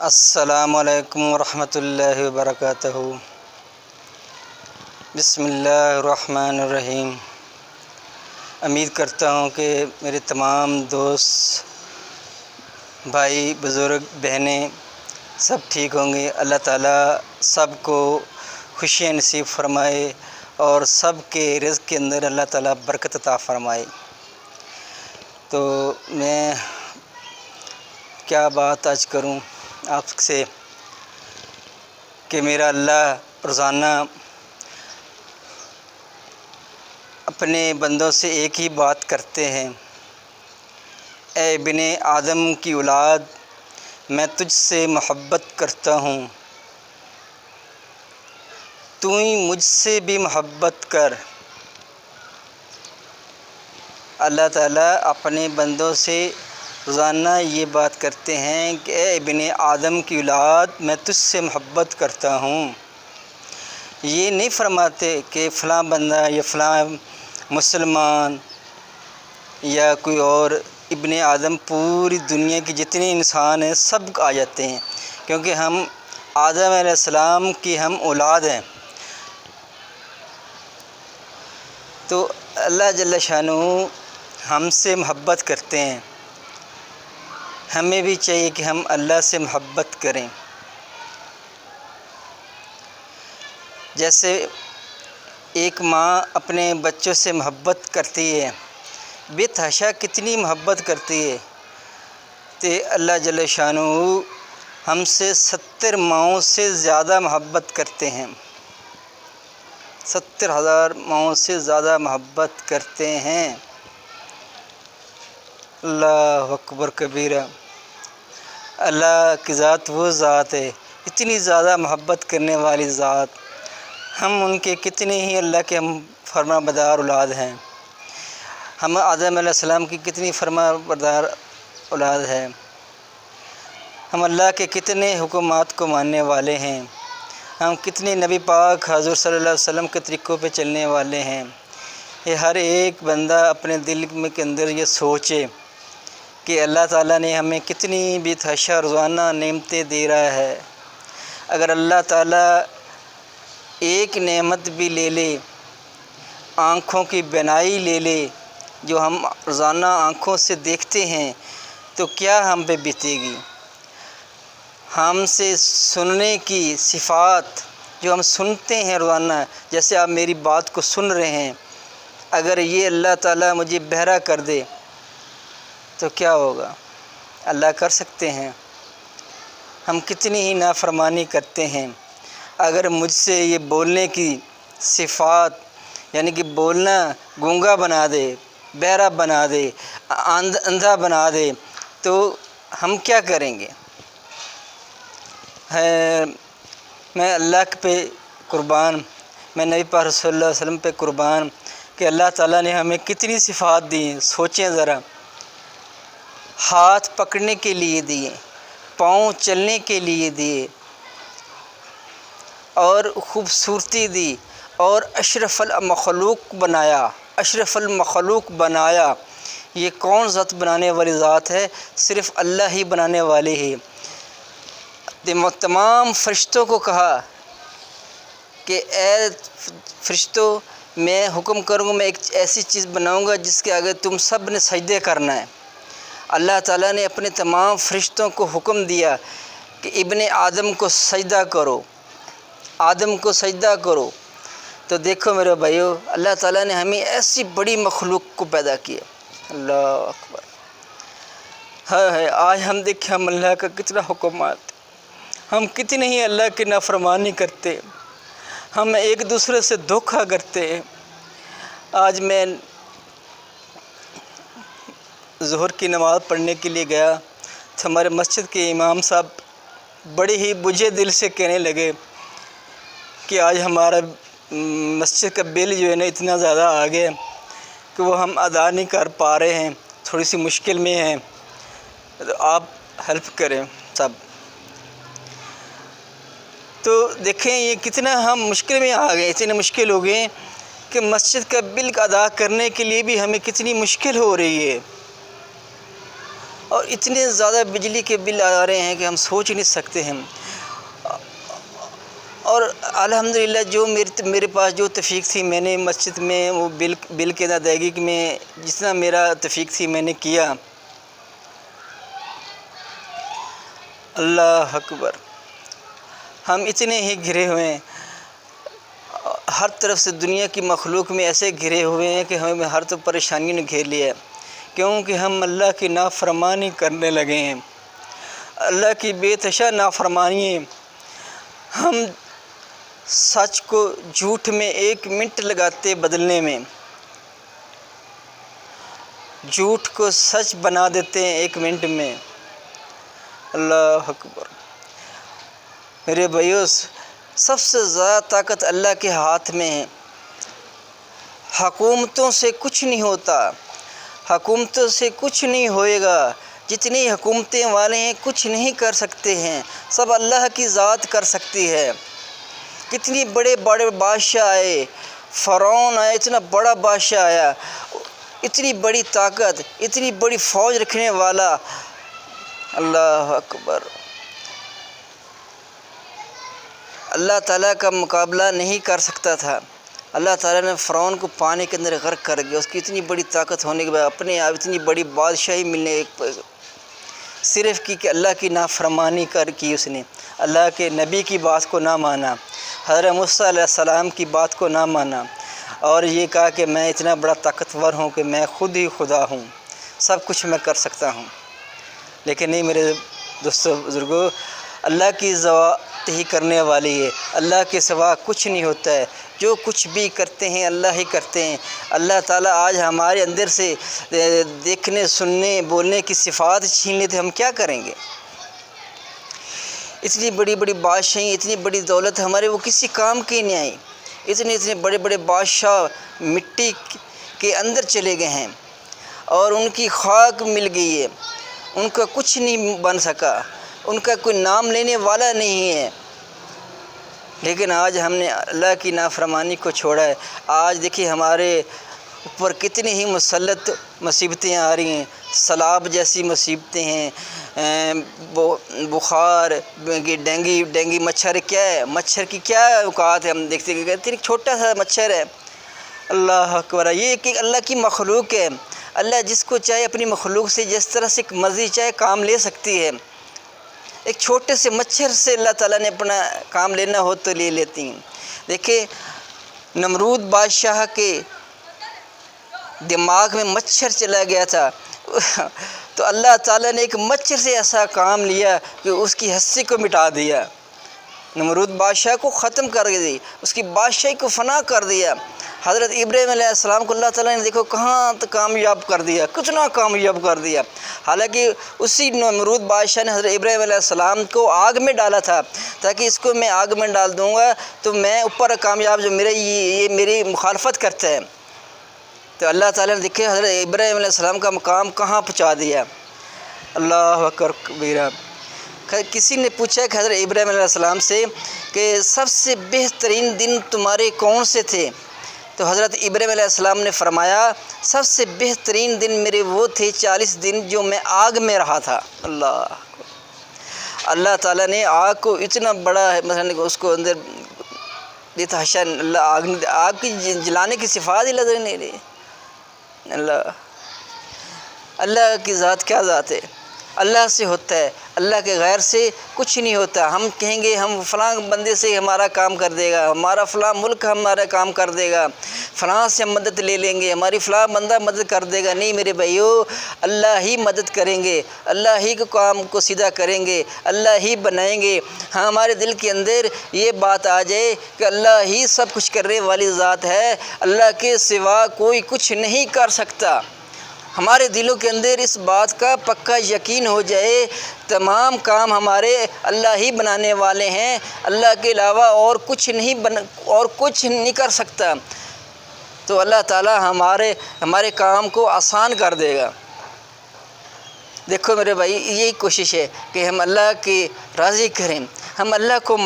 السلام علیکم ورحمۃ اللہ وبرکاتہ۔ بسم اللہ الرحمن الرحیم۔ امید کرتا ہوں کہ میرے تمام دوست بھائی بزرگ بہنیں سب ٹھیک ہوں گے۔ اللہ تعالیٰ سب کو خوشیاں نصیب فرمائے اور سب کے رزق کے اندر اللہ تعالیٰ برکت عطا فرمائے۔ تو میں کیا بات آج کروں آپ سے کہ میرا اللہ روزانہ اپنے بندوں سے ایک ہی بات کرتے ہیں، اے ابن آدم کی اولاد، میں تجھ سے محبت کرتا ہوں، تو ہی مجھ سے بھی محبت کر۔ اللہ تعالیٰ اپنے بندوں سے روزانہ یہ بات کرتے ہیں کہ اے ابن آدم کی اولاد، میں تجھ سے محبت کرتا ہوں۔ یہ نہیں فرماتے کہ فلاں بندہ یا فلاں مسلمان یا کوئی اور ابن آدم، پوری دنیا کی جتنے انسان ہیں سب آ جاتے ہیں، کیونکہ ہم آدم علیہ السلام کی ہم اولاد ہیں۔ تو اللہ جل شانہ ہم سے محبت کرتے ہیں، ہمیں بھی چاہیے کہ ہم اللہ سے محبت کریں۔ جیسے ایک ماں اپنے بچوں سے محبت کرتی ہے، بے تحاشا کتنی محبت کرتی ہے، تو اللہ جل شانہ ہم سے 70 ماؤں سے زیادہ محبت کرتے ہیں، 70,000 ماؤں سے زیادہ محبت کرتے ہیں۔ اللہ اکبر کبیرہ۔ اللہ کی ذات وہ ذات ہے، اتنی زیادہ محبت کرنے والی ذات، ہم ان کے کتنے ہی اللہ کے ہم فرما بردار اولاد ہیں۔ ہم آدم علیہ السلام کی کتنی فرما بردار اولاد ہے، ہم اللہ کے کتنے حکمات کو ماننے والے ہیں، ہم کتنے نبی پاک حضور صلی اللہ علیہ وسلم کے طریقوں پہ چلنے والے ہیں۔ یہ ہر ایک بندہ اپنے دل کے اندر یہ سوچے کہ اللہ تعالیٰ نے ہمیں کتنی بے تحاشا روزانہ نعمتیں دے رہا ہے۔ اگر اللہ تعالیٰ ایک نعمت بھی لے لے، آنکھوں کی بینائی لے لے، جو ہم روزانہ آنکھوں سے دیکھتے ہیں، تو کیا ہم پہ بیتے گی۔ ہم سے سننے کی صفات، جو ہم سنتے ہیں روزانہ، جیسے آپ میری بات کو سن رہے ہیں، اگر یہ اللہ تعالیٰ مجھے بہرا کر دے تو کیا ہوگا؟ اللہ کر سکتے ہیں؟ ہم کتنی ہی نافرمانی کرتے ہیں۔ اگر مجھ سے یہ بولنے کی صفات، یعنی کہ بولنا گونگا بنا دے، بہرا بنا دے، اندھا بنا دے، تو ہم کیا کریں گے؟ میں اللہ پہ قربان، میں نبی پاک صلی اللہ علیہ وسلم پہ قربان کہ اللہ تعالیٰ نے ہمیں کتنی صفات دی ہیں۔ سوچیں ذرا، ہاتھ پکڑنے کے لیے دیے، پاؤں چلنے کے لیے دیے، اور خوبصورتی دی، اور اشرف المخلوق بنایا، اشرف المخلوق بنایا۔ یہ کون ذات بنانے والی ذات ہے؟ صرف اللہ ہی بنانے والے ہیں۔ تمام فرشتوں کو کہا کہ اے فرشتوں، میں حکم کروں گا، میں ایک ایسی چیز بناؤں گا جس کے آگے تم سب نے سجدے کرنا ہے۔ اللہ تعالیٰ نے اپنے تمام فرشتوں کو حکم دیا کہ ابن آدم کو سجدہ کرو، آدم کو سجدہ کرو۔ تو دیکھو میرے بھائیو، اللہ تعالیٰ نے ہمیں ایسی بڑی مخلوق کو پیدا کیا۔ اللہ اکبر۔ ہے آج ہم دیکھیں ہم اللہ کا کتنا حکمات، ہم کتنے ہی اللہ کی نافرمانی کرتے، ہم ایک دوسرے سے دھوکہ کرتے ہیں۔ آج میں ظہر کی نماز پڑھنے کے لیے گیا تو ہمارے مسجد کے امام صاحب بڑے ہی بجھے دل سے کہنے لگے کہ آج ہمارا مسجد کا بل جو ہے نا اتنا زیادہ آ گیا کہ وہ ہم ادا نہیں کر پا رہے ہیں، تھوڑی سی مشکل میں ہیں، تو آپ ہیلپ کریں سب۔ تو دیکھیں یہ کتنا ہم مشکل میں آ گئے، اتنے مشکل ہو گئے کہ مسجد کا بل ادا کرنے کے لیے بھی ہمیں کتنی مشکل ہو رہی ہے۔ اور اتنے زیادہ بجلی کے بل آ رہے ہیں کہ ہم سوچ نہیں سکتے ہیں۔ اور الحمدللہ جو میرے پاس جو توفیق تھی میں نے مسجد میں وہ بل کے ادائیگی میں جتنا میرا توفیق تھی میں نے کیا۔ اللہ اکبر۔ ہم اتنے ہی گھرے ہوئے ہیں، ہر طرف سے دنیا کی مخلوق میں ایسے گھرے ہوئے ہیں کہ ہمیں ہر تو پریشانیوں نے گھیر لیا ہے، کیونکہ ہم اللہ کی نافرمانی کرنے لگے ہیں، اللہ کی بے تشا نافرمانی ہے۔ ہم سچ کو جھوٹ میں 1 منٹ لگاتے بدلنے میں، جھوٹ کو سچ بنا دیتے ہیں 1 منٹ میں۔ اللہ اکبر۔ میرے بھائیو، سب سے زیادہ طاقت اللہ کے ہاتھ میں ہے۔ حکومتوں سے کچھ نہیں ہوتا، حکومتوں سے کچھ نہیں ہوئے گا، جتنی حکومتیں والے ہیں کچھ نہیں کر سکتے ہیں، سب اللہ کی ذات کر سکتی ہے۔ کتنی بڑے بڑے بادشاہ آئے، فرعون آیا، اتنا بڑا بادشاہ آیا، اتنی بڑی طاقت، اتنی بڑی فوج رکھنے والا۔ اللہ اکبر۔ اللہ تعالیٰ کا مقابلہ نہیں کر سکتا تھا، اللہ تعالیٰ نے فرعون کو پانی کے اندر غرق کر دیا۔ اس کی اتنی بڑی طاقت ہونے کے بعد اپنے آپ اتنی بڑی بادشاہی ملنے صرف کہ اللہ کی نافرمانی کی، اس نے اللہ کے نبی کی بات کو نہ مانا، حضرت موسیٰ علیہ السلام کی بات کو نہ مانا، اور یہ کہا کہ میں اتنا بڑا طاقتور ہوں کہ میں خود ہی خدا ہوں، سب کچھ میں کر سکتا ہوں۔ لیکن نہیں میرے دوستو بزرگوں، اللہ کی ذات ہی کرنے والی ہے، اللہ کے سوا کچھ نہیں ہوتا ہے، جو کچھ بھی کرتے ہیں اللہ ہی کرتے ہیں۔ اللہ تعالیٰ آج ہمارے اندر سے دیکھنے، سننے، بولنے کی صفات چھین لیتے، ہم کیا کریں گے؟ اتنی بڑی بڑی بادشاہی، اتنی بڑی دولت ہمارے وہ کسی کام کی نہیں آئی۔ اتنے بڑے بڑے بادشاہ مٹی کے اندر چلے گئے ہیں اور ان کی خاک مل گئی ہے، ان کا کچھ نہیں بن سکا، ان کا کوئی نام لینے والا نہیں ہے۔ لیکن آج ہم نے اللہ کی نافرمانی کو چھوڑا ہے۔ آج دیکھیے ہمارے اوپر کتنی ہی مسلط مصیبتیں آ رہی ہیں، سیلاب جیسی مصیبتیں ہیں، بخار، ڈینگی مچھر کیا ہے، مچھر کی کیا اوقات ہے، ہم دیکھتے ہیں کہ اتنی چھوٹا سا مچھر ہے۔ اللہ اکبر۔ یہ کہ اللہ کی مخلوق ہے، اللہ جس کو چاہے اپنی مخلوق سے جس طرح سے مرضی چاہے کام لے سکتی ہے۔ ایک چھوٹے سے مچھر سے اللہ تعالیٰ نے اپنا کام لینا ہو تو لے لیتی ہیں۔ دیکھیں نمرود بادشاہ کے دماغ میں مچھر چلا گیا تھا، تو اللہ تعالیٰ نے ایک مچھر سے ایسا کام لیا کہ اس کی ہستی کو مٹا دیا، نمرود بادشاہ کو ختم کر دی، اس کی بادشاہی کو فنا کر دیا۔ حضرت ابراہیم علیہ السلام کو اللہ تعالیٰ نے دیکھو کہاں تک کامیاب کر دیا، کتنا کامیاب کر دیا۔ حالانکہ اسی نمرود بادشاہ نے حضرت ابراہیم علیہ السلام کو آگ میں ڈالا تھا، تاکہ اس کو میں آگ میں ڈال دوں گا تو میں اوپر کامیاب، جو یہ میری مخالفت کرتا ہے۔ تو اللہ تعالیٰ نے دیکھے حضرت ابراہیم علیہ السلام کا مقام کہاں پہنچا دیا۔ اللہ اکبر کبیرہ۔ کسی نے پوچھا کہ حضرت ابراہیم علیہ السلام سے کہ سب سے بہترین دن تمہارے کون سے تھے؟ تو حضرت ابراہیم علیہ السلام نے فرمایا سب سے بہترین دن میرے وہ تھے 40 دن جو میں آگ میں رہا تھا۔ اللہ تعالیٰ نے آگ کو اتنا بڑا مثلا اس کو اندر دیتا، اللہ آگ کی جلانے کی صفات ہی نظر نہیں رہی۔ اللہ کی ذات کیا ذات ہے؟ اللہ سے ہوتا ہے، اللہ کے غیر سے کچھ نہیں ہوتا۔ ہم کہیں گے ہم فلاں بندے سے ہمارا کام کر دے گا، ہمارا فلاں ملک ہمارا کام کر دے گا، فلاں سے ہم مدد لے لیں گے، ہماری فلاں بندہ مدد کر دے گا۔ نہیں میرے بھائیو، اللہ ہی مدد کریں گے، اللہ ہی کو کام کو سیدھا کریں گے، اللہ ہی بنائیں گے۔ ہاں ہمارے دل کے اندر یہ بات آ جائے کہ اللہ ہی سب کچھ کرنے والی ذات ہے، اللہ کے سوا کوئی کچھ نہیں کر سکتا۔ ہمارے دلوں کے اندر اس بات کا پکا یقین ہو جائے تمام کام ہمارے اللہ ہی بنانے والے ہیں، اللہ کے علاوہ اور کچھ نہیں کر سکتا، تو اللہ تعالیٰ ہمارے کام کو آسان کر دے گا۔ دیکھو میرے بھائی، یہی کوشش ہے کہ ہم اللہ کی راضی کریں، ہم اللہ کو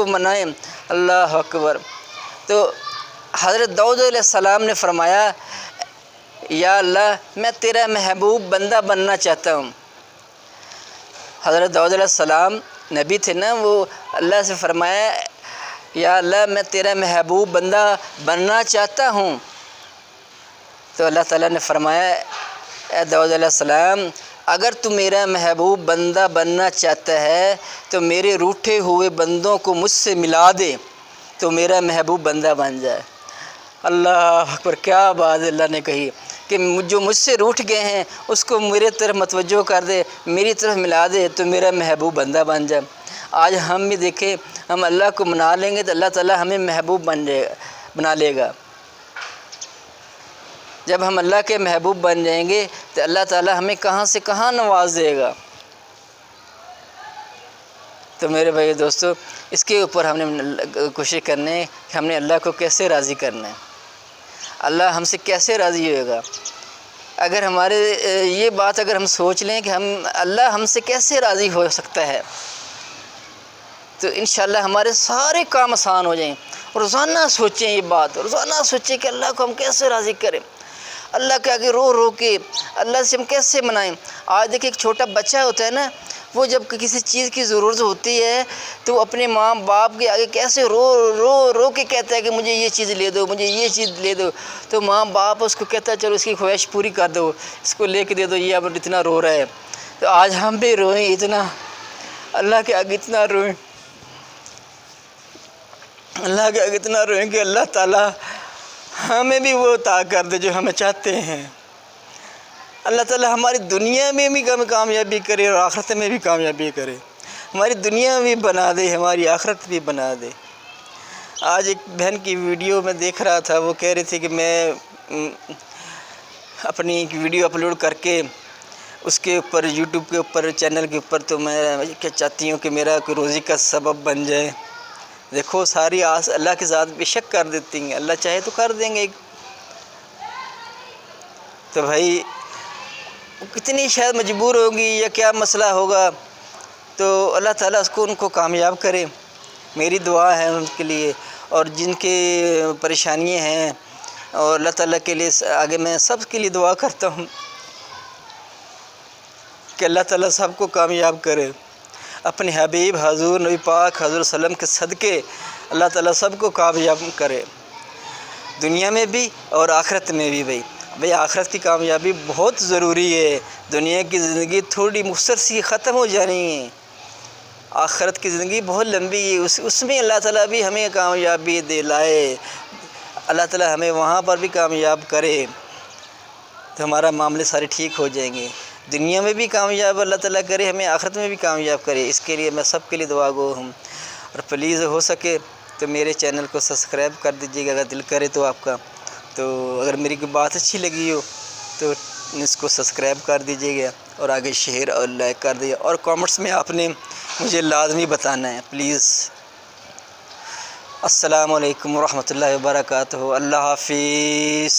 منائیں، اللہ اکبر۔ تو حضرت داؤد علیہ السلام نے فرمایا یا اللہ میں تیرا محبوب بندہ بننا چاہتا ہوں۔ حضرت داؤد علیہ السلام نبی تھے نا، وہ اللہ سے فرمایا یا اللہ میں تیرا محبوب بندہ بننا چاہتا ہوں، تو اللہ تعالیٰ نے فرمایا اے داؤد علیہ السلام اگر تو میرا محبوب بندہ بننا چاہتا ہے تو میرے روٹھے ہوئے بندوں کو مجھ سے ملا دے تو میرا محبوب بندہ بن جائے۔ اللہ اکبر، کیا بات اللہ نے کہی کہ جو مجھ سے روٹھ گئے ہیں اس کو میرے طرف متوجہ کر دے، میری طرف ملا دے تو میرا محبوب بندہ بن جائے۔ آج ہم بھی دیکھیں، ہم اللہ کو منا لیں گے تو اللہ تعالیٰ ہمیں محبوب بنا لے گا۔ جب ہم اللہ کے محبوب بن جائیں گے تو اللہ تعالیٰ ہمیں کہاں سے کہاں نواز دے گا۔ تو میرے بھائی دوستو، اس کے اوپر ہم نے کوشش کرنے کہ ہم نے اللہ کو کیسے راضی کرنا ہے، اللہ ہم سے کیسے راضی ہوئے گا۔ اگر ہمارے یہ بات اگر ہم سوچ لیں کہ اللہ ہم سے کیسے راضی ہو سکتا ہے تو انشاءاللہ ہمارے سارے کام آسان ہو جائیں۔ روزانہ سوچیں یہ بات، روزانہ سوچیں کہ اللہ کو ہم کیسے راضی کریں، اللہ کے آگے رو رو کے اللہ سے ہم کیسے منائیں۔ آج دیکھیں ایک چھوٹا بچہ ہوتا ہے نا، وہ جب کسی چیز کی ضرورت ہوتی ہے تو وہ اپنے ماں باپ کے آگے کیسے رو رو رو کے کہتا ہے کہ مجھے یہ چیز لے دو، مجھے یہ چیز لے دو، تو ماں باپ اس کو کہتا ہے چلو اس کی خواہش پوری کر دو، اس کو لے کے دے دو، یہ اب اتنا رو رہا ہے۔ تو آج ہم بھی روئیں اتنا، اللہ کے آگے اتنا روئیں، اللہ کے آگے اتنا روئیں کہ اللہ تعالیٰ ہمیں بھی وہ عطا کر دے جو ہمیں چاہتے ہیں۔ اللہ تعالیٰ ہماری دنیا میں بھی کامیابی کرے اور آخرت میں بھی کامیابی کرے، ہماری دنیا بھی بنا دے، ہماری آخرت بھی بنا دے۔ آج ایک بہن کی ویڈیو میں دیکھ رہا تھا، وہ کہہ رہی تھی کہ میں اپنی ایک ویڈیو اپلوڈ کر کے اس کے اوپر یوٹیوب کے اوپر چینل کے اوپر تو میں کیا چاہتی ہوں کہ میرا کوئی روزی کا سبب بن جائے۔ دیکھو ساری آس اللہ کے ذات بے شک کر دیتی ہیں، اللہ چاہے تو کر دیں گے۔ تو بھائی کتنی شاید مجبور ہوگی یا کیا مسئلہ ہوگا، تو اللہ تعالیٰ اس کو ان کو کامیاب کرے، میری دعا ہے ان کے لیے، اور جن کے پریشانیاں ہیں اور اللہ تعالیٰ کے لیے آگے میں سب کے لیے دعا کرتا ہوں کہ اللہ تعالیٰ سب کو کامیاب کرے۔ اپنے حبیب حضور نبی پاک حضور صلی اللہ علیہ وسلم کے صدقے اللہ تعالیٰ سب کو کامیاب کرے، دنیا میں بھی اور آخرت میں بھی۔ بھئی آخرت کی کامیابی بہت ضروری ہے، دنیا کی زندگی تھوڑی مختصر سی ختم ہو جانی ہے، آخرت کی زندگی بہت لمبی ہے، اس میں اللہ تعالیٰ بھی ہمیں کامیابی دلائے، اللہ تعالیٰ ہمیں وہاں پر بھی کامیاب کرے تو ہمارا معاملے سارے ٹھیک ہو جائیں گے، دنیا میں بھی کامیاب اللہ تعالیٰ کرے، ہمیں آخرت میں بھی کامیاب کرے۔ اس کے لیے میں سب کے لیے دعا گو ہوں، اور پلیز ہو سکے تو میرے چینل کو سبسکرائب کر دیجیے گا اگر دل کرے تو آپ کا، تو اگر میری کوئی بات اچھی لگی ہو تو اس کو سبسکرائب کر دیجیے گا اور آگے شیئر اور لائک کر دیجیے، اور کامنٹس میں آپ نے مجھے لازمی بتانا ہے پلیز۔ السلام علیکم ورحمۃ اللہ وبرکاتہ، اللہ حافظ۔